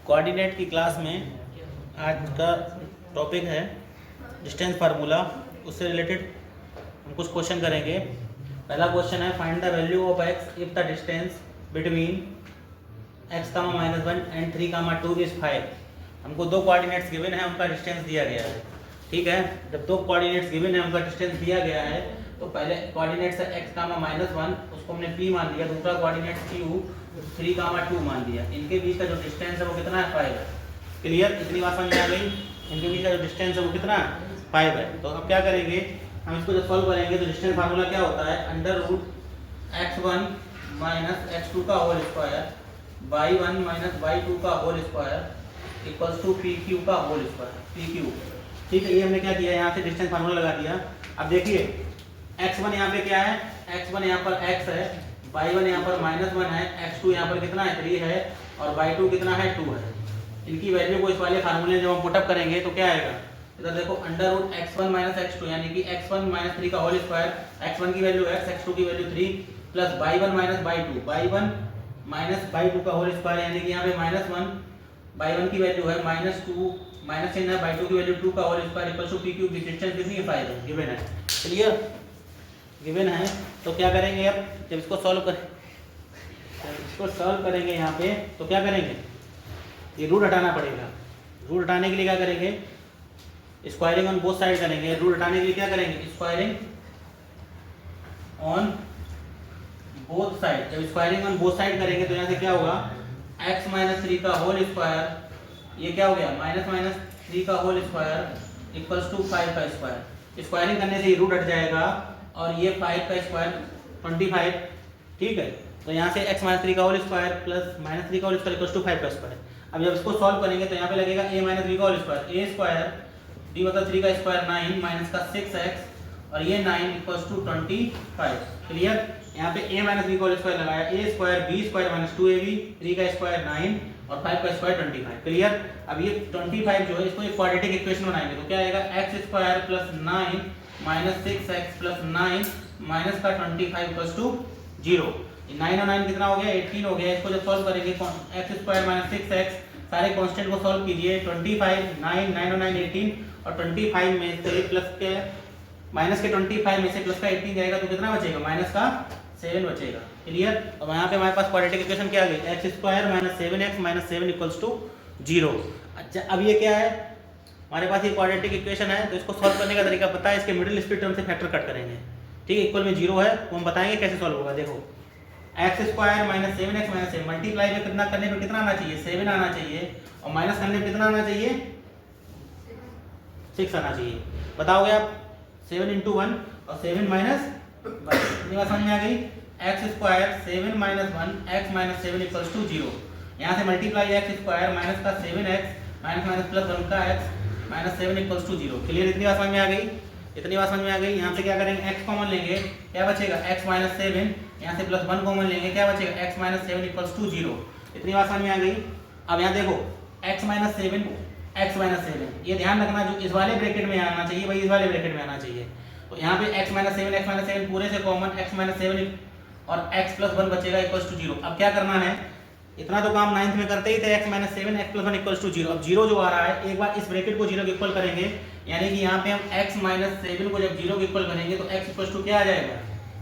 Coordinate की class में आज का टॉपिक है डिस्टेंस फार्मूला। उससे रिलेटेड हम कुछ क्वेश्चन करेंगे। पहला क्वेश्चन है find the value of x if the distance between x, -1 and 3, 2 is 5। हमको दो कोऑर्डिनेट्स गिवन है, उनका डिस्टेंस दिया गया है। ठीक है, जब दो कोऑर्डिनेट्स गिवन है, उनका डिस्टेंस दिया गया है, तो पहले कोऑर्डिनेट्स है x, -1, उसको हमने p मान लिया। दूसरा कोऑर्डिनेट q 3, 2 मान लिया। इनके बीच का जो डिस्टेंस है वो कितना है? 5 है। क्लियर? इतनी बात समझ में आ गई? इनके बीच का जो डिस्टेंस है वो कितना है? 5 है। तो अब क्या करेंगे हम, इसको जब सॉल्व करेंगे तो डिस्टेंस फार्मूला क्या होता है? √x1 - x2 का होल स्क्वायर y1 - y2 का whole square equals to pq का होल स्क्वायर, pq। ठीक है, ये हमने क्या किया, यहाँ से डिस्टेंस फार्मूला लगा दिया। अब देखिए x1 यहाँ पे क्या है? x1 यहाँ पर x है, y1 यहाँ पर -1 है, x2 यहाँ पर कितना है? 3 है, और y2 कितना है? 2 है। इनकी वैल्यू को इस वाले फार्मूले जब हम पुटअप करेंगे तो क्या आएगा? इधर देखो √x1 - x2 यानी कि x1 - 3 का होल स्क्वायर, x1 की वैल्यू x, x2 की value 3, plus y1 - y2, y1 - y2 का होल स्क्वायर यानी कि यहाँ पे -1, y1 की वैल्यू है -2, माइनस चिन्ह है, y2 की वैल्यू 2 का whole square equal to pq की डिस्टेंस कितनी है? 5 है, गिवन है। क्लियर? गिवन है। तो क्या करेंगे अब, जब इसको सॉल्व करेंगे यहाँ पे तो क्या करेंगे? ये रूट हटाना पड़ेगा। रूट हटाने के लिए क्या करेंगे? स्क्वायरिंग ऑन बोथ साइड करेंगे। रूट हटाने के लिए क्या करेंगे? Squaring on both side. जब स्क्वायरिंग ऑन बोथ साइड करेंगे तो यहाँ से क्या होगा? x - 3 का होल स्क्वायर, ये क्या हो गया? -3 का होल स्क्वायर इक्वल्स टू 5 का स्क्वायर। स्क्वायरिंग करने से ये रूट हट जाएगा और ये 5 का स्क्वायर 25। ठीक है, तो यहाँ से x - 3 का होल स्क्वायर प्लस -3 का होल स्क्वायर इक्वल्स टू 5 का स्क्वायर। अब जब इसको सॉल्व करेंगे तो यहाँ पे लगेगा a - b का whole square, a square b मतलब 3 का स्क्वायर 9 माइनस का 6x और ये 9 इक्वल्स टू 25। क्लियर? यहाँ पे a - b का होल स्क्वायर लगाया, a square b square - 2ab, 3 का स्क्वायर 9 और 5 का स्क्वायर 25। क्लियर? अब ये 25 जो है इसको एक क्वाड्रेटिक इक्वेशन बनाएंगे तो क्या आएगा? x square plus 9 minus 6x plus 9 minus का 25 इक्वल्स टू 0। 9 और 9 कितना हो गया? 18 हो गया। इसको जब सॉल्व करेंगे x स्क्वायर माइनस 6x, सारे कांस्टेंट को सॉल्व कीजिए। 25 9 9 और 9 18 और 25 में से प्लस के माइनस के 25 में से प्लस का 18 जाएगा तो कितना बचेगा? माइनस का 7 बचेगा। क्लियर? अब यहाँ पे हमारे पास क्वाड्रेटिक इक्वेशन क्या आ गई? x square minus 7x minus 7 equals to 0। अच्छा, अब ये क्या है? हमारे पास ये क्वाड्रेटिक इक्वेशन है, तो इसको सॉल्व करने का तरीका पता है। इसके मिडिल स्प्लिट टर्म से फैक्टर कट करेंगे। ठीक है, इक्वल में 0 है तो हम बताएंगे कैसे सॉल्व होगा। देखो x square minus 7x minus 7 multiply में कितना करने पर कितना आना चाहिए? 7 आना चाहिए, और माइनस करने पर कितना आना चाहिए? 6 आना चाहिए। बताओगे आप? 7 × 1 और 7 माइनस 1। इतनी बात समझ में आ गई? x square 7 minus 1 x minus 7 equals to 0। यहाँ से मल्टीप्लाई x स्क्वायर माइनस का 7x माइनस माइनस प्लस 1 का x minus 7 equals to 0। Clear? इतनी बात समझ में आ गई? इतनी बात समझ में आ गई। यहाँ से क्या करेंगे? x कॉमन लेंगे, क्या बचेगा? x minus 7। यहाँ से प्लस 1 कॉमन लेंगे, क्या बचेगा? x minus 7 equals to 0। इतनी बात समझ में आ गई। अब यहाँ देखो x माइनस 7, ये ध्यान रखना, जो इस वाले ब्रैकेट में आना चाहिए वही इस वाले ब्रैकेट में आना चाहिए। तो यहाँ पे x माइनस 7 पूरे से कॉमन, x माइनस 7 और x प्लस 1 बचेगा इक्वल्स टू 0। अब क्या करना है? इतना तो काम 9th में करते ही थे, x minus 7 x plus 1 equals to 0। अब 0 जो आ रहा है, एक बार इस ब्रैकेट को 0 के इक्वल करेंगे, यानी कि यहाँ पे हम x माइनस 7 को जब 0 के इक्वल करेंगे तो x इक्वल्स टू क्या आ जाएगा?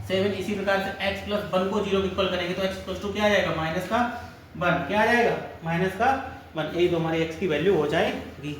7। इसी प्रकार से x प्लस 1 को 0 के इक्वल करेंगे तो x इक्वल्स टू क्या आ जाएगा? माइनस का 1। क्या आ जाएगा? माइनस का 1। यही तो हमारी x की वैल्यू हो जाएगी।